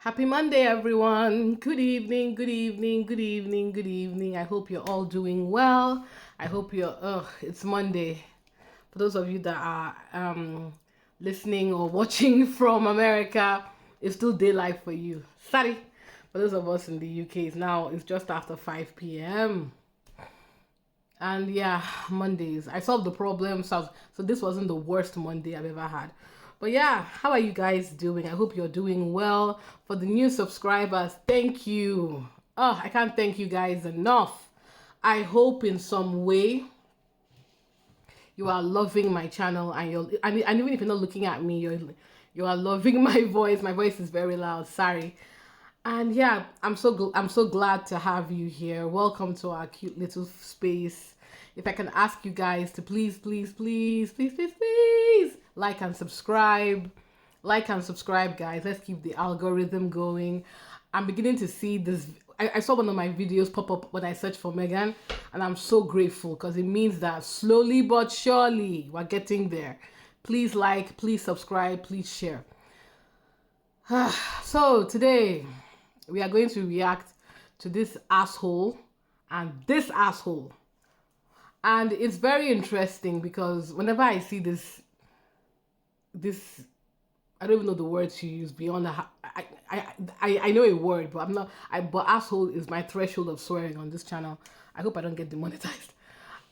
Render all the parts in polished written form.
Happy Monday, everyone. Good evening, good evening, good evening, good evening. I hope you're all doing well. I hope it's Monday. For those of you that are listening or watching from America, it's still daylight for you. Sorry. For those of us in the UK, it's just after 5 p.m. And yeah, Mondays. I solved the problem, so this wasn't the worst Monday I've ever had. But yeah, how are you guys doing? I hope you're doing well. For the new subscribers, thank you. Oh, I can't thank you guys enough. I hope in some way you are loving my channel and even if you're not looking at me, you are loving my voice. My voice is very loud. Sorry. And yeah, I'm so glad to have you here. Welcome to our cute little space. If I can ask you guys to please like and subscribe. Like and subscribe, guys. Let's keep the algorithm going. I'm beginning to see this. I saw one of my videos pop up when I searched for Meghan, and I'm so grateful because it means that slowly but surely we're getting there. Please like, please subscribe, please share. So today we are going to react to this asshole and this asshole. And it's very interesting because whenever I see this I don't even know the word to use beyond I know a word, but but asshole is my threshold of swearing on this channel. I hope I don't get demonetized.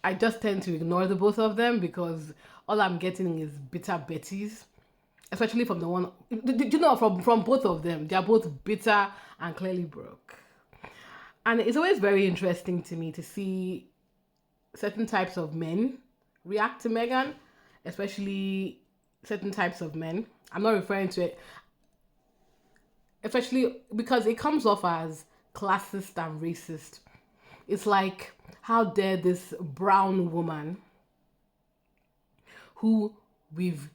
I just tend to ignore the both of them because all I'm getting is bitter Betties. Especially from the one, from both of them. They're both bitter and clearly broke. And it's always very interesting to me to see certain types of men react to Meghan, especially certain types of men. I'm not referring to it, especially because it comes off as classist and racist. It's like, how dare this brown woman who we've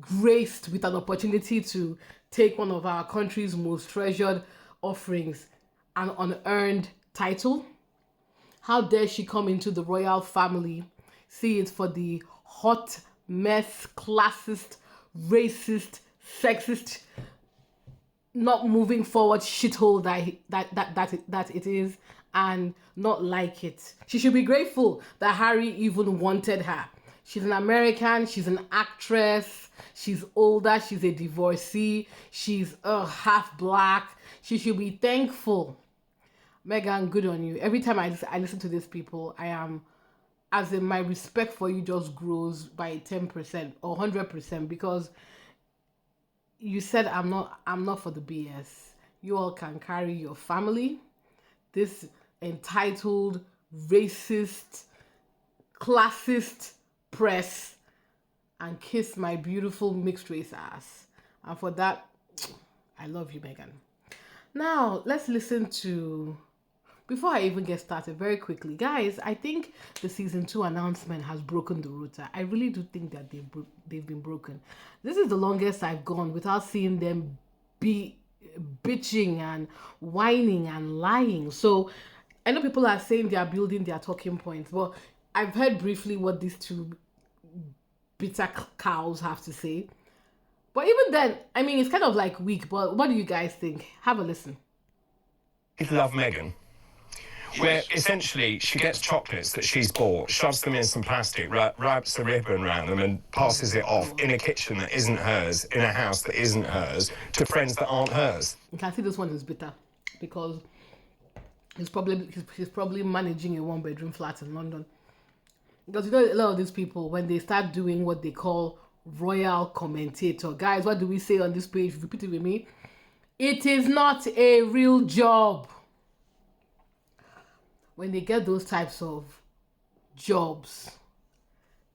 graced with an opportunity to take one of our country's most treasured offerings, an unearned title. How dare she come into the royal family, see it for the hot mess, classist, racist, sexist, not moving forward shithole that it is, and not like it. She should be grateful that Harry even wanted her. She's an American, she's an actress, she's older, she's a divorcee, she's half black. She should be thankful. Meghan, good on you. Every time I listen to these people, as in my respect for you just grows by 10% or 100% because you said I'm not for the BS. You all can carry your family. This entitled, racist, classist press and kiss my beautiful mixed race ass. And for that, I love you, Meghan. Now, let's listen to... Before I even get started, very quickly, guys, I think the season 2 announcement has broken the rota. I really do think that they've been broken. This is the longest I've gone without seeing them be bitching and whining and lying. So I know people are saying they are building their talking points, but I've heard briefly what these two bitter cows have to say. But even then, I mean, it's kind of like weak, but what do you guys think? Have a listen. Love Meghan, where essentially she gets chocolates that she's bought, shoves them in some plastic, wraps the ribbon around them and passes it off in a kitchen that isn't hers, in a house that isn't hers, to friends that aren't hers. You can see this one is bitter because he's probably managing a 1-bedroom flat in London. Because a lot of these people, when they start doing what they call royal commentator, guys, what do we say on this page? Repeat it with me. It is not a real job. When they get those types of jobs,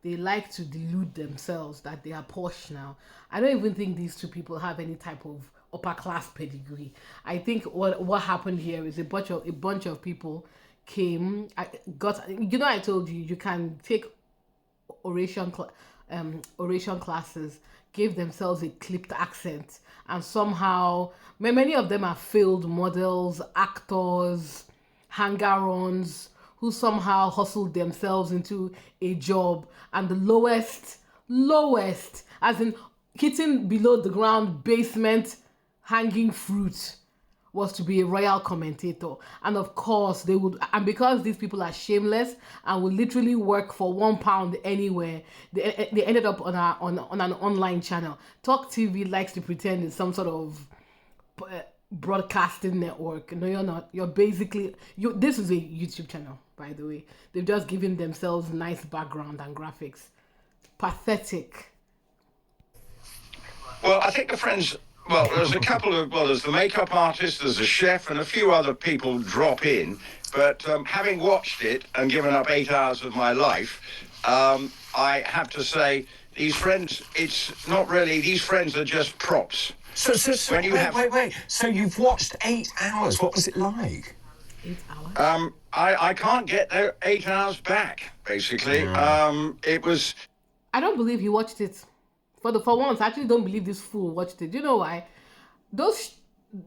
they like to delude themselves that they are posh now. I don't even think these two people have any type of upper class pedigree. I think what happened here is a bunch of people came. I told you can take oration classes, gave themselves a clipped accent, and somehow many of them are failed models, actors, hanger-ons who somehow hustled themselves into a job, and the lowest, as in hitting below the ground basement hanging fruit was to be a royal commentator. And of course they would, and because these people are shameless and will literally work for £1 anywhere, they ended up on an online channel. Talk TV likes to pretend it's some sort of broadcasting network. No, you're not. You're basically, this is a YouTube channel, by the way. They've just given themselves nice background and graphics. Pathetic. Well, I think the Friends, well, there's a couple of, well, there's the makeup artist, there's a chef, and a few other people drop in. But having watched it and given up 8 hours of my life, I have to say, these Friends, it's not really, these Friends are just props. So When you wait. So you've watched 8 hours. What was it like? 8 hours? I can't get the 8 hours back, basically. It was... I don't believe he watched it. For once, I actually don't believe this fool watched it. Do you know why?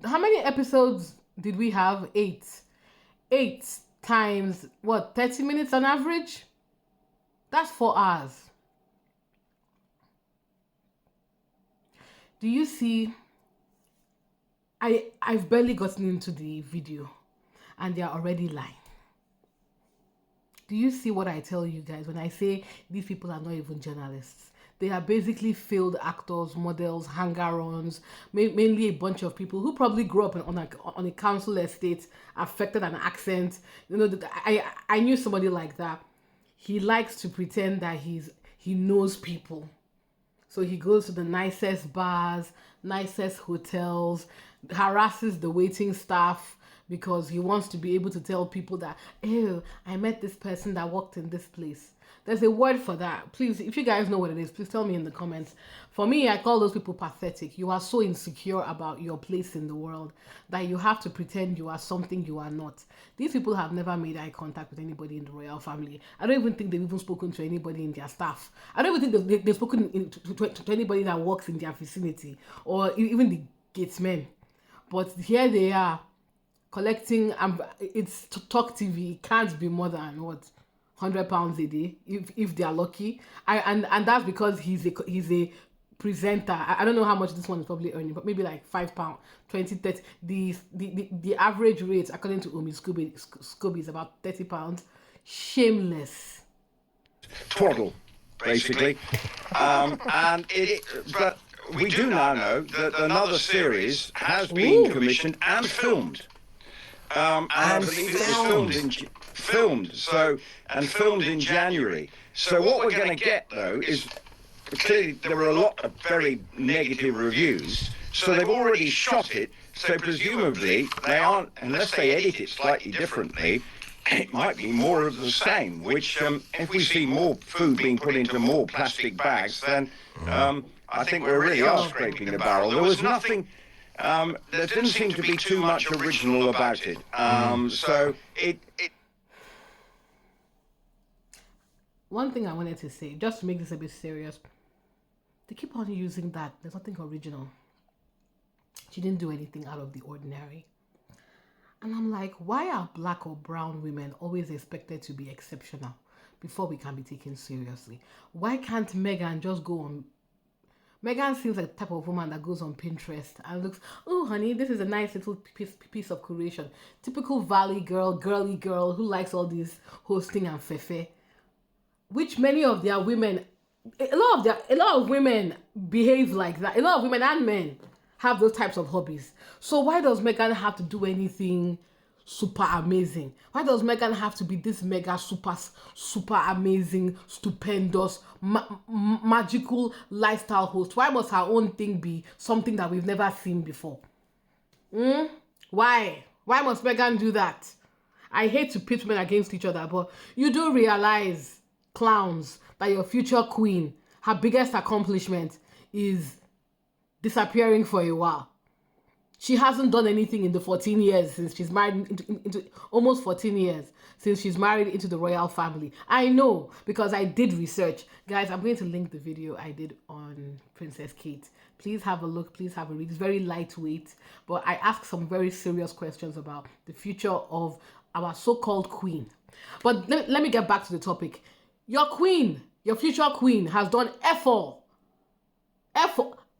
How many episodes did we have? 8. 8 times, what, 30 minutes on average? That's 4 hours. Do you see? I've barely gotten into the video and they're already lying. Do you see what I tell you guys when I say these people are not even journalists? They are basically failed actors, models, hanger-ons, mainly a bunch of people who probably grew up on a council estate, affected an accent. You know, I knew somebody like that. He likes to pretend that he knows people. So he goes to the nicest bars, nicest hotels, harasses the waiting staff because he wants to be able to tell people that, oh, I met this person that worked in this place. There's a word for that. Please, if you guys know what it is, please tell me in the comments. For me, I call those people pathetic. You are so insecure about your place in the world that you have to pretend you are something you are not. These people have never made eye contact with anybody in the royal family. I don't even think they've even spoken to anybody in their staff. I don't even think they've spoken to anybody that works in their vicinity or even the gatesmen. But here they are collecting, it's Talk TV. Can't be more than what? £100 a day if they are lucky, and that's because he's a presenter. I don't know how much this one is probably earning, but maybe like £5, 20, 30. The average rate according to Omi Scooby is about £30. Shameless. Twaddle, basically. But we do now know that another series has been commissioned and filmed. And I believe it was filmed in January. So what we're going to get, though, is clearly there were a lot of very negative reviews. So they've already shot it. So presumably they aren't, unless they edit it slightly differently, it might be more of the same. Which, if we see more food being put into more plastic bags, then I think we really are scraping the barrel. There was nothing. There didn't seem to be too much original about it. So it. One thing I wanted to say, just to make this a bit serious, they keep on using that. There's nothing original. She didn't do anything out of the ordinary. And I'm like, why are black or brown women always expected to be exceptional before we can be taken seriously? Why can't Meghan just go on? Meghan seems like the type of woman that goes on Pinterest and looks, oh, honey, this is a nice little piece of curation. Typical valley girl, girly girl who likes all this hosting and fefe. Which many of their women, a lot of women behave like that. A lot of women and men have those types of hobbies. So why does Meghan have to do anything super amazing? Why does Meghan have to be this mega super amazing, stupendous, magical lifestyle host? Why must her own thing be something that we've never seen before? Why must Meghan do that? I hate to pit women against each other, but you do realize, clowns, that your future queen, her biggest accomplishment is disappearing for a while. She hasn't done anything in the 14 years since she's married into almost 14 years since she's married into the royal family. I know because I did research. Guys, I'm going to link the video I did on Princess Kate. Please have a look. Please have a read. It's very lightweight, but I asked some very serious questions about the future of our so-called queen. But let me get back to the topic. Your queen, your future queen, has done F all.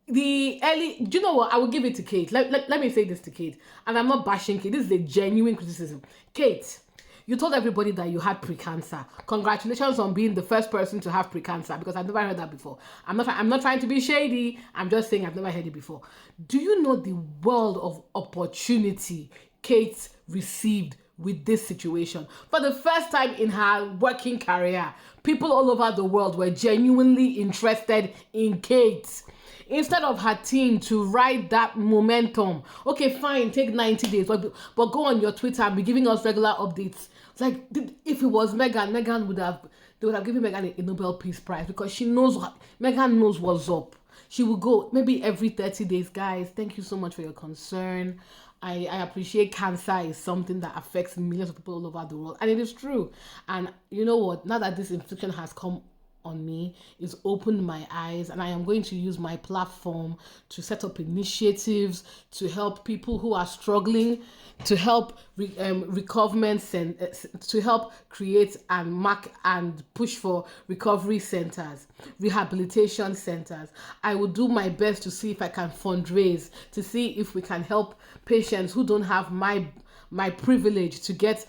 the early, do you know what? I will give it to Kate. Let me say this to Kate, and I'm not bashing Kate. This is a genuine criticism. Kate, you told everybody that you had pre-cancer. Congratulations on being the first person to have pre-cancer, because I've never heard that before. I'm not trying to be shady. I'm just saying I've never heard it before. Do you know the world of opportunity Kate received with this situation? For the first time in her working career, people all over the world were genuinely interested in Kate. Instead of her team to ride that momentum, okay, fine, take 90 days, but go on your Twitter and be giving us regular updates. It's like, if it was Meghan, they would have given Meghan a Nobel Peace Prize, because Meghan knows what's up. She will go maybe every 30 days, guys. Thank you so much for your concern. I appreciate cancer is something that affects millions of people all over the world. And it is true. And you know what? Now that this infliction has come on me, it's opened my eyes, and I am going to use my platform to set up initiatives to help people who are struggling, to help recoverments, and to help create and mark and push for recovery centers, rehabilitation centers. I will do my best to see if I can fundraise, to see if we can help patients who don't have my privilege to get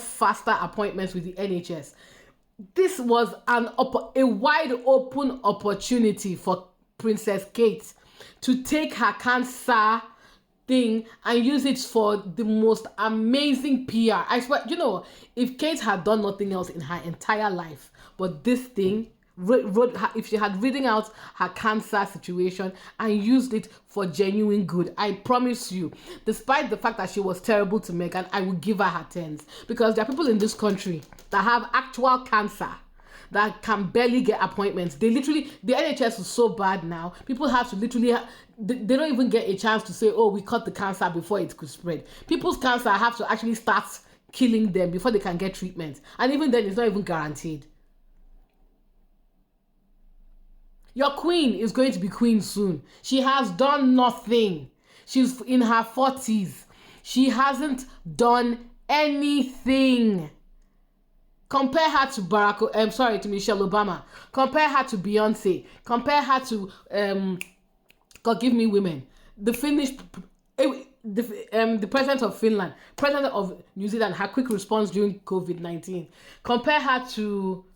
faster appointments with the NHS. This was a wide open opportunity for Princess Kate to take her cancer thing and use it for the most amazing PR. I swear, if Kate had done nothing else in her entire life, but this thing, if she had written out her cancer situation and used it for genuine good, I promise you, despite the fact that she was terrible to Meghan, I will give her tens, because there are people in this country that have actual cancer that can barely get appointments. The NHS is so bad now, people have to they don't even get a chance to say, oh, we caught the cancer before it could spread. People's cancer have to actually start killing them before they can get treatment, and even then it's not even guaranteed. Your queen is going to be queen soon. She has done nothing. She's in her 40s. She hasn't done anything. Compare her to to Michelle Obama. Compare her to Beyonce. Compare her to God give me women. The president of Finland, president of New Zealand, her quick response during COVID-19. Compare her to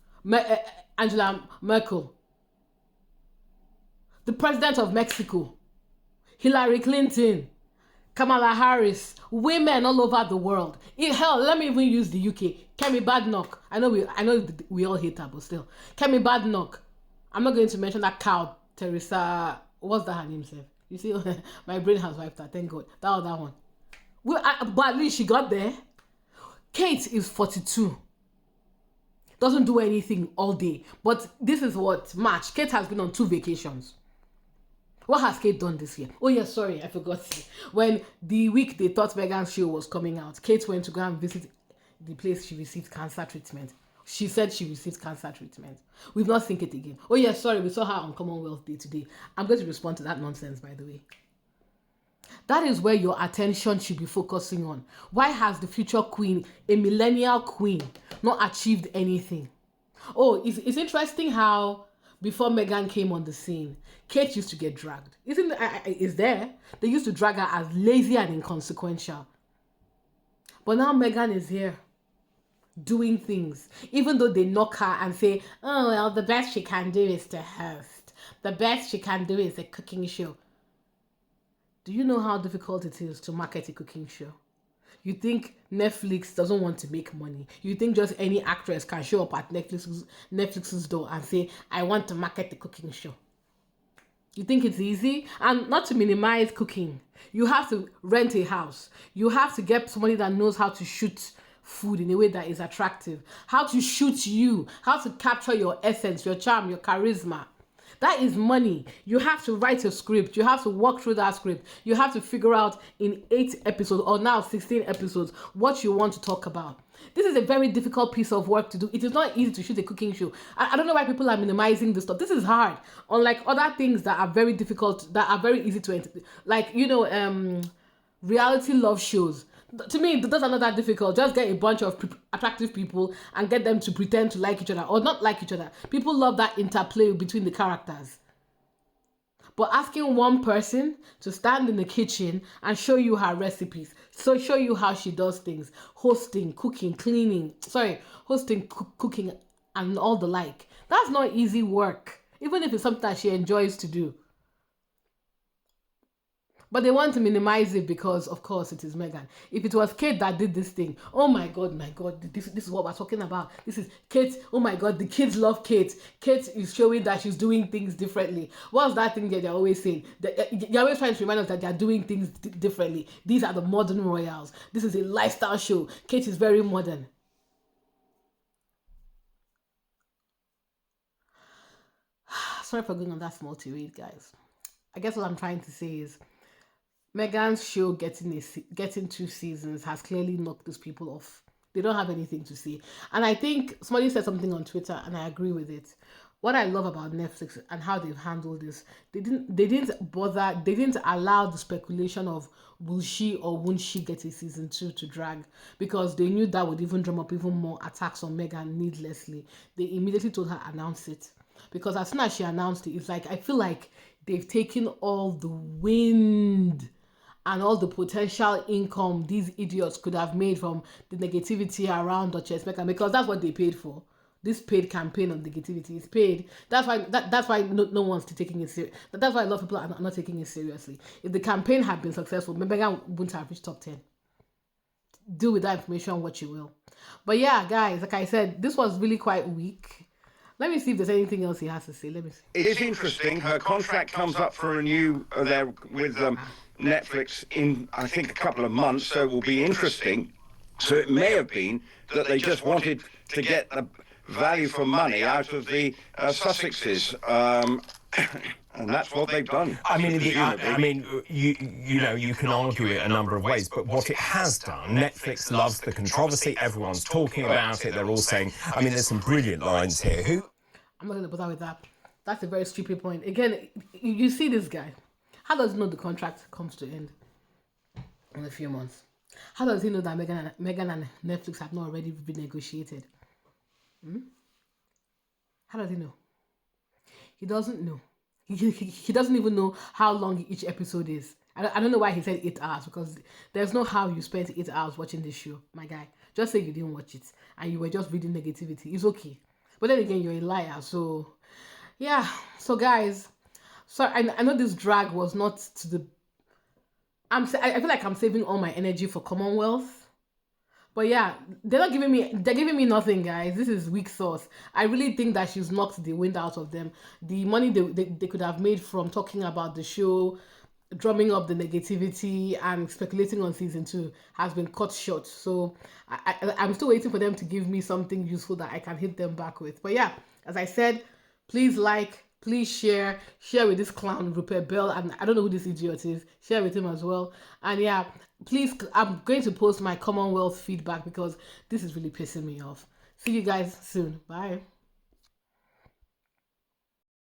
Angela Merkel, the president of Mexico, Hillary Clinton, Kamala Harris, women all over the world. Hell, let me even use the UK. Kemi Badenoch. I know we all hate her, but still. Kemi Badenoch. I'm not going to mention that cow, Teresa. What's that her name, Seth? You see, my brain has wiped her. Thank God. That was that one. But at least she got there. Kate is 42. Doesn't do anything all day. But this is what March. Kate has been on 2 vacations. What has Kate done this year? Oh yeah, sorry, I forgot. When the week they thought Meghan's show was coming out, Kate went to go and visit the place she received cancer treatment. She said she received cancer treatment. We've not seen it again. Oh yeah, sorry, we saw her on Commonwealth Day today. I'm going to respond to that nonsense, by the way. That is where your attention should be focusing on. Why has the future queen, a millennial queen, not achieved anything? Oh, it's interesting how before Meghan came on the scene, Kate used to get dragged. Is there? They used to drag her as lazy and inconsequential. But now Meghan is here, doing things. Even though they knock her and say, oh, well, the best she can do is to host. The best she can do is a cooking show. Do you know how difficult it is to market a cooking show? You think Netflix doesn't want to make money? You think just any actress can show up at Netflix's door and say, I want to market the cooking show? You think it's easy? And not to minimize cooking, you have to rent a house. You have to get somebody that knows how to shoot food in a way that is attractive, how to shoot you, how to capture your essence, your charm, your charisma. That is money. You have to write a script. You have to walk through that script. You have to figure out in 8 episodes or now 16 episodes what you want to talk about. This is a very difficult piece of work to do. It is not easy to shoot a cooking show. I don't know why people are minimizing this stuff. This is hard. Unlike other things that are very difficult, that are very easy to, like, reality love shows. To me, those are not that difficult. Just get a bunch of attractive people and get them to pretend to like each other or not like each other. People love that interplay between the characters. But asking one person to stand in the kitchen and show you her recipes, so show you how she does things, hosting, cooking, cleaning, hosting, cooking, and all the like. That's not easy work, even if it's something that she enjoys to do. But they want to minimize it because, of course, it is Meghan. If it was Kate that did this thing, oh my God, this is what we're talking about. This is Kate, oh my God, the kids love Kate. Kate is showing that she's doing things differently. What's that thing that they're always saying? They're always trying to remind us that they're doing things differently. These are the modern royals. This is a lifestyle show. Kate is very modern. Sorry for going on that small tirade, guys. I guess what I'm trying to say is Meghan's show getting 2 seasons has clearly knocked these people off. They don't have anything to say. And I think somebody said something on Twitter and I agree with it. What I love about Netflix and how they've handled this, they didn't allow the speculation of will she or won't she get a season 2 to drag, because they knew that would even drum up even more attacks on Meghan needlessly. They immediately told her announce it. Because as soon as she announced it, it's like I feel like they've taken all the wind and all the potential income these idiots could have made from the negativity around Duchess Meghan, because that's what they paid for. This paid campaign on negativity is paid. That's why no one's taking it serious. That's why a lot of people are not taking it seriously. If the campaign had been successful, Meghan wouldn't have reached top 10. Do with that information what you will. But yeah, guys, like I said, this was really quite weak. Let me see if there's anything else he has to say. Let me see. It is interesting. Her contract comes up for renew there with Netflix in, I think, a couple of months, so it will be interesting. So it may have been that they just wanted to get the value for money out of the Sussexes. And that's what they've done. I mean, you can argue it a number of ways, but what it has done, Netflix loves the controversy. Everyone's talking about it. They're all saying, I mean, there's some brilliant lines here. I'm not going to bother with that. That's a very stupid point. Again, you see this guy. How does he know the contract comes to end in a few months? How does he know that Meghan and Netflix have not already been negotiated? How does he know? He doesn't know. He doesn't even know how long each episode is. I don't know why he said 8 hours, because there's no how you spent 8 hours watching this show, my guy. Just say you didn't watch it and you were just reading negativity. It's okay. But then again, you're a liar. So, yeah. So, guys, I know this drag was not to the... I feel like I'm saving all my energy for Commonwealth. But yeah, they're giving me nothing, guys. This is weak sauce. I really think that she's knocked the wind out of them. The money they could have made from talking about the show, drumming up the negativity and speculating on season 2 has been cut short. So I'm still waiting for them to give me something useful that I can hit them back with. But yeah, as I said, please like, please share with this clown Rupert Bell, and I don't know who this idiot is. Share with him as well. And yeah, please, I'm going to post my Commonwealth feedback because this is really pissing me off. See you guys soon. Bye.